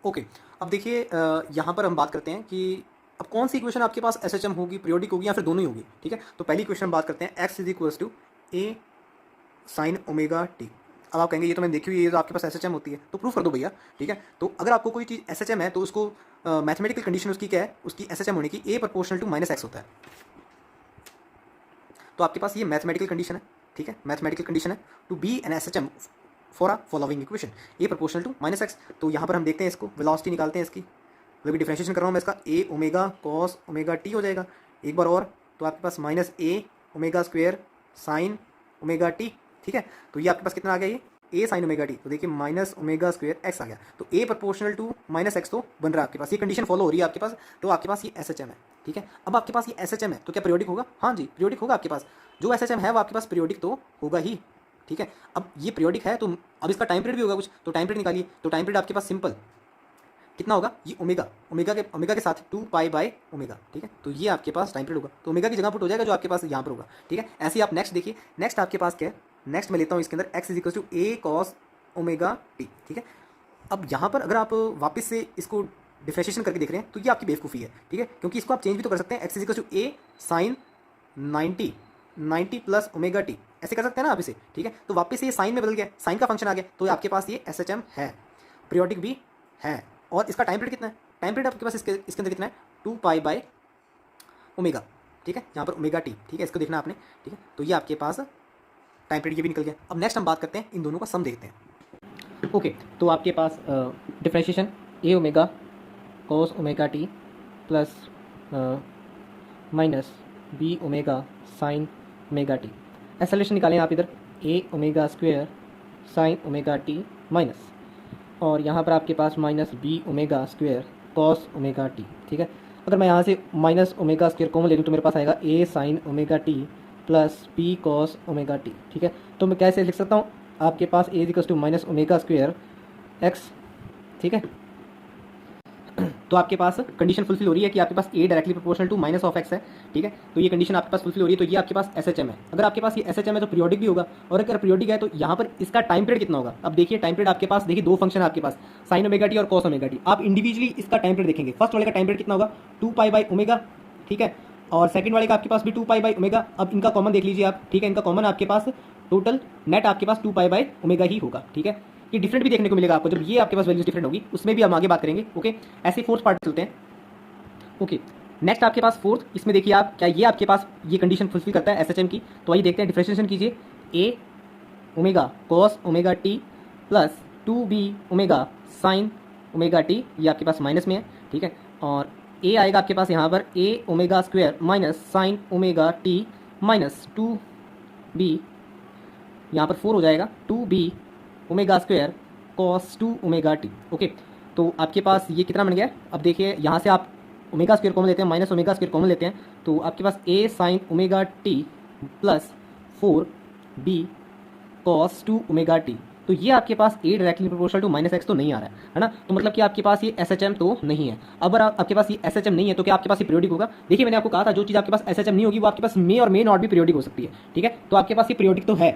Okay, अब देखिए यहाँ पर हम बात करते हैं कि अब कौन सी इक्वेशन आपके पास एसएचएम होगी, पीरियोडिक होगी या फिर दोनों ही होगी। ठीक है, तो पहली इक्वेशन हम बात करते हैं x is equals to a sine omega t. अब आप कहेंगे ये तो मैंने देखी हुई है, ये तो आपके पास एसएचएम होती है, तो प्रूफ कर दो भैया। ठीक है, तो अगर आपको कोई चीज़ एसएचएम है तो उसको मैथमेटिकल कंडीशन उसकी क्या है, उसकी एसएचएम होने की ए प्रोपोर्शनल टू माइनस एक्स होता है। तो आपके पास ये मैथमेटिकल कंडीशन है। ठीक है, मैथमेटिकल कंडीशन है to be an SHM for a following equation a proportional to minus x. तो यहाँ पर हम देखते हैं इसको, वेलोसिटी निकालते हैं इसकी, मतलब डिफरेंशिएशन कर रहा हूँ मैं इसका, A omega cos omega T हो जाएगा एक बार और। तो आपके पास minus A omega square sine omega T. ठीक है, तो ये आपके पास कितना आ गया, ये ए साइन ओमेगा टी, तो देखिए माइनस ओमेगा स्क्वेयर एक्स आ गया। तो ए प्रोपोर्शनल टू माइनस एक्स तो बन रहा है आपके पास, ये कंडीशन फॉलो हो रही है आपके पास। तो आपके पास ये एस एच एम है। ठीक है, अब आपके पास ये एस एच एम है तो क्या पीरियोडिक होगा? हाँ जी, पीरियोडिक होगा आपके पास। जो एस एच एम है वो आपके पास पीरियोडिक तो होगा ही। ठीक है, अब ये पीरियोडिक है तो अब इसका टाइम पीरियड भी होगा कुछ, तो टाइम पीरियड निकालिए। तो टाइम पीरियड आपके पास सिंपल कितना होगा, ये ओमेगा के साथ 2 पाई बाय ओमेगा। ठीक है, तो ये आपके पास टाइम पीरियड होगा, तो ओमेगा की जगह पुट हो जाएगा जो आपके पास यहाँ पर होगा। ठीक है, ऐसे ही आप नेक्स्ट देखिए, नेक्स्ट आपके पास क्या है, नेक्स्ट मैं लेता हूँ इसके अंदर x is equal to a cos omega T. ठीक है, अब यहाँ पर अगर आप वापस से इसको डिफरेंशिएशन करके देख रहे हैं तो ये आपकी बेवकूफ़ी है। ठीक है, क्योंकि इसको आप चेंज भी तो कर सकते हैं, x is equal to a sine 90 plus omega t, ऐसे कर सकते हैं ना आप इसे। ठीक है, तो वापस से ये साइन में बदल गया, साइन का फंक्शन आ गया, तो आपके पास ये एस एच एम है, पीरियोडिक भी है। और इसका टाइम पीरियड कितना है, टाइम पीरियड आपके पास इसके अंदर कितना है, 2 पाई बाय ओमेगा। ठीक है, यहाँ पर ओमेगा टी। ठीक है, इसको देखना आपने। ठीक है, तो ये आपके पास टाइम पीरियड ये भी निकल गया। अब नेक्स्ट हम बात करते हैं इन दोनों का सम देखते हैं। ओके, तो आपके पास differentiation A omega cos omega T plus minus B omega sine omega T. Acceleration निकालें आप इधर, A omega square sine omega T minus, और यहाँ पर आपके पास minus B omega square cos omega T. ठीक है, अगर मैं यहाँ से माइनस ओमेगा स्क्वेयर कॉमन ले लूँ तो मेरे पास आएगा A sine omega T plus B cos omega T. ठीक है, तो मैं कैसे लिख सकता हूँ, आपके पास A equals to minus omega square X. ठीक है, तो आपके पास कंडीशन फुलफिल हो रही है कि आपके पास A directly proportional to minus of X है। ठीक है, तो ये कंडीशन आपके पास फुलफिल हो रही है, तो ये आपके पास एस एच एम है। अगर आपके पास ये एस एच एम है तो पीरियोडिक भी होगा, और अगर पीरियोडिक है तो यहाँ पर इसका टाइम पीरियड कितना होगा। अब देखिए टाइम पीरियड आपके पास, देखिए दो फंक्शन है आपके पास, साइन ओमेगा टी और कॉस ओमेगा टी। आप इंडिविजुअली इसका टाइम पीरियड देखेंगे, फर्स्ट वाले का टाइम पीरियड कितना होगा, 2 पाई बाई ओमेगा। ठीक है, और सेकंड वाले का आपके पास भी 2 पाई बाई ओमेगा। अब इनका कॉमन देख लीजिए आप। ठीक है, इनका कॉमन आपके पास टोटल नेट आपके पास 2 पाई बाई ओमेगा ही होगा। ठीक है, ये डिफरेंट भी देखने को मिलेगा आपको, जब ये आपके पास वैल्यूज डिफरेंट होगी उसमें भी हम आगे बात करेंगे। ओके, ऐसे फोर्थ पार्ट चलते हैं। ओके, नेक्स्ट आपके पास फोर्थ, इसमें देखिए आप क्या ये आपके पास ये कंडीशन फुलफिल करता है एसएचएम की। तो आइए देखते हैं, डिफरेंशिएशन कीजिए, A omega cos omega T plus 2b omega sine omega T, ये आपके पास माइनस में है। ठीक है, और ए आएगा आपके पास यहाँ पर A omega square minus sine omega T minus 2b, यहाँ पर 4 हो जाएगा 2b omega square cos 2 omega T. Okay, तो आपके पास ये कितना बन गया। अब देखिए यहाँ से आप ओमेगा स्क्वायर कॉमन लेते हैं, माइनस ओमेगा स्क्वायर कॉमन लेते हैं, तो आपके पास A sine omega T plus 4b cos 2 omega T. तो ये आपके पास A directly proportional to minus x तो नहीं आ रहा है ना, तो मतलब कि आपके पास ये एस एच एम तो नहीं है। अगर आपके पास ये एस एच एम नहीं है तो क्या आपके पास ये पीरियोडिक होगा। देखिए मैंने आपको कहा था जो चीज़ आपके पास एस एच एम नहीं होगी वो आपके पास मे और मे नॉट भी पीरियोडिक हो सकती है। ठीक है, तो आपके पास ये पीरियोडिक तो है,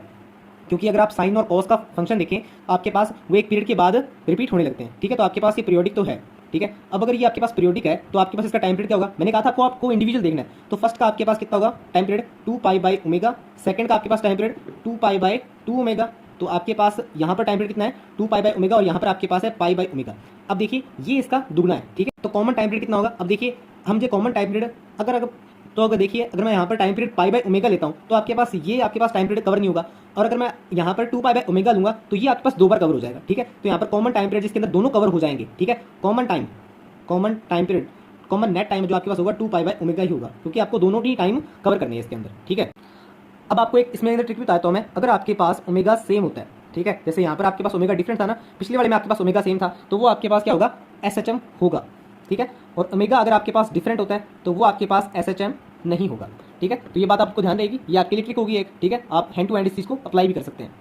क्योंकि अगर आप साइन और कॉस का फंक्शन देखें आपके पास वो एक पीरियड के बाद रिपीट होने लगते हैं। ठीक है, तो आपके पास ये पीरियोडिक तो है। ठीक है, अब अगर ये आपके पास पीरियोडिक है तो आपके पास इसका टाइम पीरियड क्या होगा, मैंने कहा था आपको इंडिविजुअल देखना है। तो फर्स्ट का आपके पास कितना होगा time period, 2 pi by omega. Second का आपके पास time period 2 pi by 2 omega. तो आपके पास यहाँ पर टाइम पीरियड कितना है, 2 पाई बाई ओमेगा, और यहाँ पर आपके पास है पाई बाई ओमेगा। अब देखिए ये इसका दुगना है। ठीक है, तो कॉमन टाइम पीरियड कितना होगा। अब देखिए हम जो कॉमन टाइम पीरियड अगर देखिए अगर मैं यहाँ पर time period pi by omega लेता हूँ तो आपके पास ये आपके पास टाइम पीरियड कवर नहीं होगा, और अगर मैं यहाँ पर 2 पाई बाई ओमेगा लूंगा तो ये आपके पास 2 बार कवर हो जाएगा। ठीक है, तो यहाँ पर कॉमन टाइम पीरियड जिसके अंदर दोनों कवर हो जाएंगे। ठीक है, common time period, common net time जो आपके पास होगा 2 पाई बाई ओमेगा ही होगा, क्योंकि आपको दोनों ही टाइम कवर करनी है इसके अंदर। ठीक है, अब आपको एक इसमें अंदर ट्रिक बताता हूँ मैं, अगर आपके पास ओमेगा सेम होता है, ठीक है, जैसे यहाँ पर आपके पास ओमेगा डिफरेंट था ना, पिछले वाले में आपके पास ओमेगा सेम था, तो वो आपके पास क्या होगा, एस एच एम होगा। ठीक है, और ओमेगा अगर आपके पास डिफरेंट होता है तो वो आपके पास एस एच एम नहीं होगा। ठीक है, तो ये बात आपको ध्यान रहेगी, ये आपके लिए ट्रिक होगी एक। ठीक है, आप हैंड टू हैंड इस चीज़ को अप्लाई भी कर सकते हैं।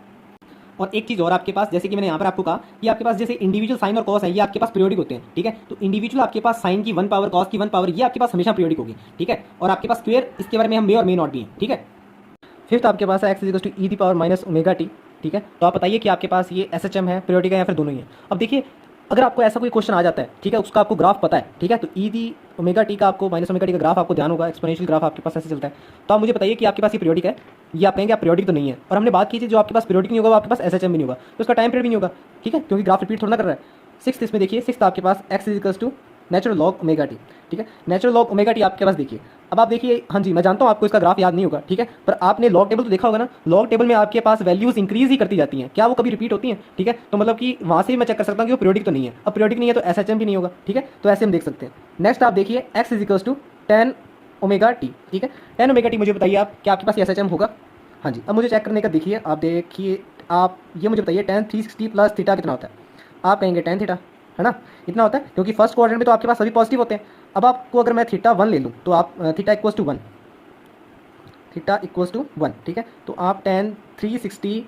और एक चीज़ और आपके पास, जैसे कि मैंने यहाँ पर आपको कहा कि आपके पास जैसे इंडिविजुअल साइन और कॉस है ये आपके पास पीरियोडिक होते हैं। ठीक है, तो इंडिविजुअल आपके पास साइन की 1 पावर कॉस की 1 पावर ये आपके पास हमेशा पीरियोडिक होगी। ठीक है, और आपके पास स्क्वायर इसके बारे में हम मे और मे नॉट भी हैं। ठीक है, फिफ्थ आपके पास है x equals to e the power minus omega T. ठीक है, तो आप बताइए कि आपके पास ये एस एच एम है, पीरियोडिक है या फिर दोनों ही है। अब देखिए अगर आपको ऐसा कोई क्वेश्चन आ जाता है, ठीक है, उसका आपको ग्राफ पता है, ठीक है, तो ई दी ओमेगा टी का आपको माइनस ओमेगा टी का ग्राफ आपको ध्यान होगा, एक्सपोनेंशियल ग्राफ आपके पास ऐसे चलता है, तो आप मुझे बताइए कि आपके पास ये पीरियोडिक है, ये आप कहेंगे आप पीरियोडिक तो नहीं है। और हमने बात की थी जो आपके पास पीरियोडिक नहीं होगा वो आपके पास एसएचएम भी नहीं होगा, तो उसका टाइम पीरियड भी नहीं होगा, ठीक है, क्योंकि ग्राफ रिपीट थोड़ा ना कर रहा है। सिक्स इसमें देखिए, सिक्स आपके पास X is equals to natural log omega T, ठीक है, नेचुरल लॉग ओमेगा टी आपके पास देखिए। अब आप देखिए, हाँ जी मैं जानता हूँ आपको इसका ग्राफ याद नहीं होगा, ठीक है, पर आपने लॉग टेबल तो देखा होगा ना, लॉग टेबल में आपके पास वैल्यूज इंक्रीज ही करती जाती हैं, क्या वो कभी रिपीट होती हैं, ठीक है, तो मतलब कि वहाँ से भी मैं चेक कर सकता हूँ कि वो पीरियोडिक तो नहीं है। अब पीरियोडिक नहीं है तो एसएचएम भी नहीं होगा, ठीक है, तो ऐसे हम देख सकते हैं। नेक्स्ट आप देखिए x is equals to ten omega T, ठीक है, टेन ओमेगा टी, मुझे बताइए आप क्या आपके पास एसएचएम होगा। हाँ जी, अब मुझे चेक करने का देखिए, आप देखिए, आप ये मुझे बताइए टेन 360 प्लस थीटा कितना होता है। आप कहेंगे टेन थीटा, है ना, इतना होता है, क्योंकि फर्स्ट क्वाड्रेंट में तो आपके पास सभी पॉजिटिव होते हैं। अब आपको अगर मैं थीटा वन ले लूँ तो आप theta equals to one, theta equals to one, ठीक है, तो आप ten 360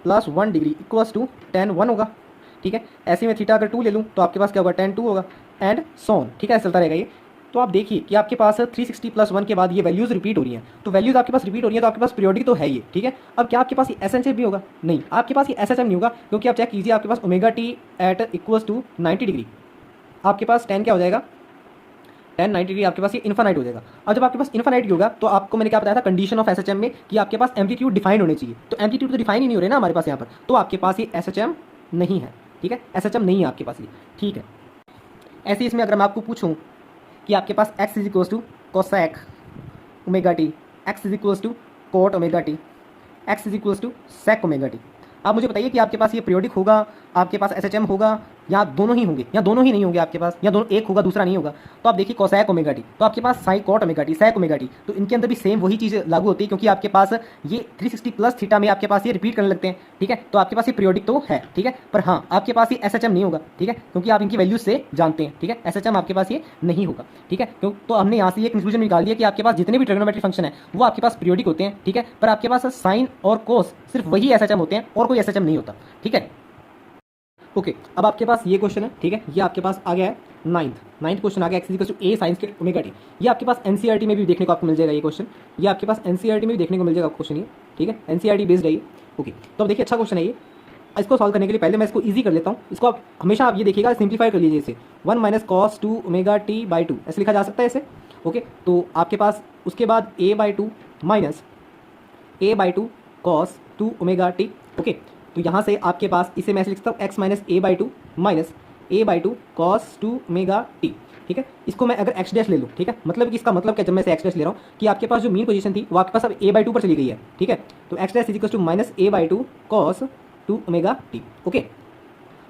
plus 1 degree equals to ten one होगा, ठीक है। ऐसे में थीटा अगर टू ले लूँ तो आपके पास क्या होगा, टेन टू होगा, एंड सोन, ठीक है, ऐसे चलता रहेगा ये। तो आप देखिए कि आपके पास 360 प्लस 1 के बाद ये वैल्यूज़ रिपीट हो रही हैं, तो वैल्यूज़ आपके पास रिपीट हो रही है, तो आपके पास पीरियोडिक तो है ये, ठीक है। अब क्या आपके पास ये एसएचएम भी होगा, नहीं, आपके पास ये एसएचएम नहीं होगा, क्योंकि आप चेक कीजिए आपके पास omega T at equals to 90 degree, आपके पास 10 क्या हो जाएगा, 10 90 डिग्री आपके पास ये इन्फानाइट हो जाएगा। अब जब आपके पास इन्फानाइट होगा तो आपको मैंने क्या बताया था कंडीशन ऑफ एसएचएम में कि आपके पास एम्पलीट्यूड डिफाइन होने चाहिए, तो एम्पलीट्यूड तो डिफाइन ही नहीं हो रहे ना हमारे पास यहाँ पर, तो आपके पास ये एसएचएम नहीं है, ठीक है, एसएचएम नहीं है आपके पास ये, ठीक है। ऐसे इसमें अगर मैं आपको पूछूं कि आपके पास X is equals to cosec omega T, X is equals to cot omega T, X is equals to sec omega T, आप मुझे बताइए कि आपके पास ये पीरियोडिक होगा, आपके पास एसएचएम होगा, या दोनों ही होंगे, या दोनों ही नहीं होंगे आपके पास, या दोनों एक होगा दूसरा नहीं होगा। तो आप देखिए कोसेक ओमेगा टी, तो आपके पास साइन कॉट ओमेगा टी, सेक ओमेगा टी, तो इनके अंदर भी सेम वही चीज़ लागू होती है, क्योंकि आपके पास ये 360 प्लस थीटा में आपके पास ये रिपीट करने लगते हैं, ठीक है, तो आपके पास ये पीरियोडिक तो है, ठीक है, पर हाँ आपके पास ये एसएचएम नहीं होगा, ठीक है, क्योंकि आप इनकी वैल्यूज से जानते हैं, ठीक है, एसएचएम आपके पास ये नहीं होगा, ठीक है, क्यों, तो हमने यहाँ से ये कंक्लूजन निकाल दिया कि आपके पास जितने भी ट्रिग्नोमेट्रिक फंक्शन है वो आपके पास पीरियोडिक होते हैं, ठीक है, पर आपके पास साइन और कोस सिर्फ वही एसएचएम होते हैं और कोई एसएचएम नहीं होता, ठीक है। ओके, अब आपके पास ये क्वेश्चन है, ठीक है, ये आपके पास आ गया है नाइन्थ क्वेश्चन आ गया, x equal to a sine square omega T, ये आपके पास एनसीईआरटी में भी देखने को आपको मिल जाएगा ये क्वेश्चन, ये आपके पास एनसीईआरटी में भी देखने को मिल जाएगा क्वेश्चन ये, ठीक है, एनसीईआरटी बेस्ड है ये। ओके, तो अब देखिए अच्छा क्वेश्चन है ये, इसको सॉल्व करने के लिए पहले मैं इसको ईजी कर लेता हूँ, इसको आप हमेशा आप ये देखिएगा सिंप्लीफाई कर लीजिए इसे, 1 minus cos 2 omega T by 2 ऐसे लिखा जा सकता है इसे। ओके, तो आपके पास उसके बाद a by 2 minus a by 2 cos 2 omega T. Okay, तो यहाँ से आपके पास इसे मैं लिखता हूँ x minus a by 2 minus a by 2 cos 2 omega T, ठीक है। इसको मैं अगर x डैश ले लूँ, ठीक है, मतलब कि इसका मतलब क्या, जब मैं से x डैश ले रहा हूँ कि आपके पास जो मीन पोजीशन थी वो आपके पास अब a बाई 2 पर चली गई है, ठीक है, तो x dash is equal to minus a by 2 cos 2 omega T. Okay,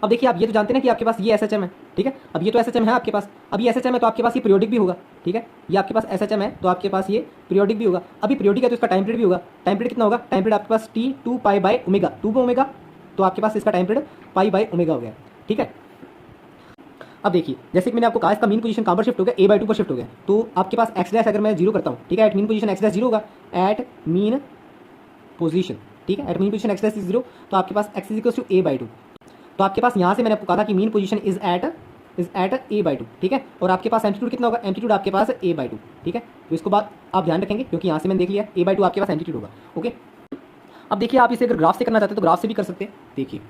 अब देखिए आप ये तो जानते हैं कि आपके पास ये एसएचएम है, ठीक है, अब ये तो एसएचएम है आपके पास, अब ये एसएचएम है तो आपके पास ये पीरियोडिक भी होगा, ठीक है, ये आपके पास एसएचएम है तो आपके पास ये पीरियोडिक भी होगा। अभी पीरियोडिक है तो इसका टाइम पीरियड भी होगा, टाइम पीरियड कितना होगा, टाइम पीरियड आपके पास T 2 pi by omega, 2 omega, तो आपके पास इसका time period pi by omega हो गया, ठीक है। अब देखिए जैसे कि मैंने आपको कहा इसका मीन पोजीशन कहाँ पर शिफ्ट हो गया, a बाई 2 पर शिफ्ट हो गया, तो आपके पास एक्स डैश अगर मैं जीरो करता हूँ, ठीक है, at mean position X dash zero होगा, एट मीन पोजीशन, ठीक है, at mean position X dash is zero, तो आपके पास X is equal to a by 2, तो आपके पास यहाँ से मैंने आपको कहा था कि mean position is at a by 2, ठीक है, और आपके पास एम्पलीट्यूड कितना होगा, एम्पलीट्यूड आपके पास a बाई 2, ठीक है, तो इसको बात आप ध्यान रखेंगे क्योंकि यहाँ से मैंने देख लिया a बाई 2 आपके पास एम्पलीट्यूड होगा। ओके, अब देखिए आप इसे अगर ग्राफ से करना चाहते हैं तो ग्राफ से भी कर सकते हैं। देखिए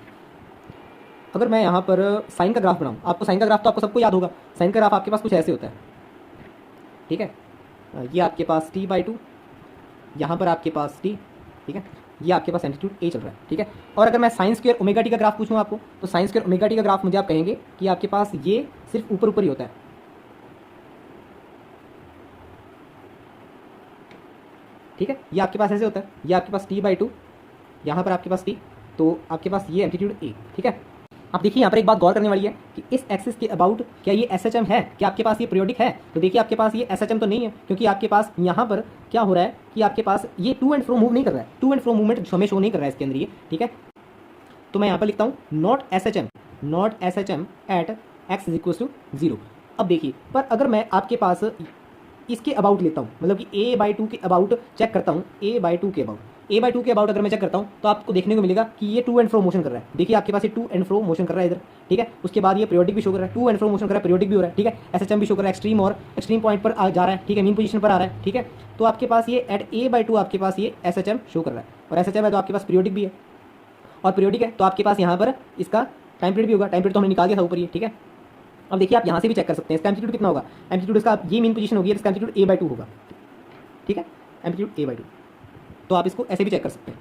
अगर मैं यहाँ पर साइन का ग्राफ बनाऊँ, आपको साइन का ग्राफ तो आपको सबको याद होगा, साइन का ग्राफ आपके पास कुछ ऐसे होता है, ठीक है, ये आपके पास t बाई 2, यहाँ पर आपके पास t, ठीक है, ये आपके पास एम्पलीट्यूड a चल रहा है, ठीक है। और अगर मैं साइन स्क्वायर ओमेगा टी का ग्राफ पूछूँ आपको, तो साइन स्क्वायर ओमेगा टी का ग्राफ मुझे आप कहेंगे कि आपके पास ये सिर्फ ऊपर ऊपर ही होता है, ठीक है, ये आपके पास ऐसे होता है, ये आपके पास t बाई 2, यहाँ पर आपके पास t, तो आपके पास ये एम्पलीट्यूड a, ठीक है। अब देखिए यहाँ पर एक बात गौर करने वाली है कि इस एक्सिस के अबाउट क्या ये एसएचएम है, क्या आपके पास ये पीरियोडिक है, तो देखिए आपके पास ये एसएचएम तो नहीं है, क्योंकि आपके पास यहाँ पर क्या हो रहा है कि आपके पास ये टू एंड फ्रो मूव नहीं कर रहा है, टू एंड फ्रो मूवमेंट हमें शो नहीं कर रहा है इसके अंदर ये, ठीक है। तो मैं यहाँ पर लिखता हूँ not S H M at x is equal to 0। अब देखिए पर अगर मैं आपके पास इसके अबाउट लेता हूँ, मतलब कि a बाई 2 के अबाउट चेक करता हूँ, a बाई 2 के अबाउट अगर मैं चेक करता हूँ तो आपको देखने को मिलेगा कि ये टू एंड फ्रो मोशन कर रहा है। देखिए आपके पास ये टू एंड फ्रो मोशन कर रहा है इधर, ठीक है। उसके बाद ये पीरियोडिक भी शो कर रहा है, टू एंड फ्रो मोशन कर रहा है, पीरियोडिक भी हो रहा है, ठीक है। एसएचएम भी शो कर रहा है, एक्सट्रीम और एक्सट्रीम पॉइंट पर जा रहा है, ठीक है, मीन पोजीशन पर आ रहा है, ठीक है। तो आपके पास ये एट a बाई 2 आपके पास ये एसएचएम शो कर रहा है, और एसएचएम है तो आपके पास पीरियोडिक भी है, और पीरियोडिक है तो आपके पास यहाँ पर इसका टाइम पीरियड भी होगा, टाइम पीरियड तो हमने निकाल दिया था ऊपर ये, ठीक है। अब देखिए आप यहाँ से भी चेक कर सकते हैं इसका एम्पलीट्यूड कितना होगा। एम्पलीट्यूड इसका ये मेन पोजीशन होगी, इसका एम्पलीट्यूड a/2 होगा, ठीक है, एम्पलीट्यूड a/2। तो आप इसको ऐसे भी चेक कर सकते हैं।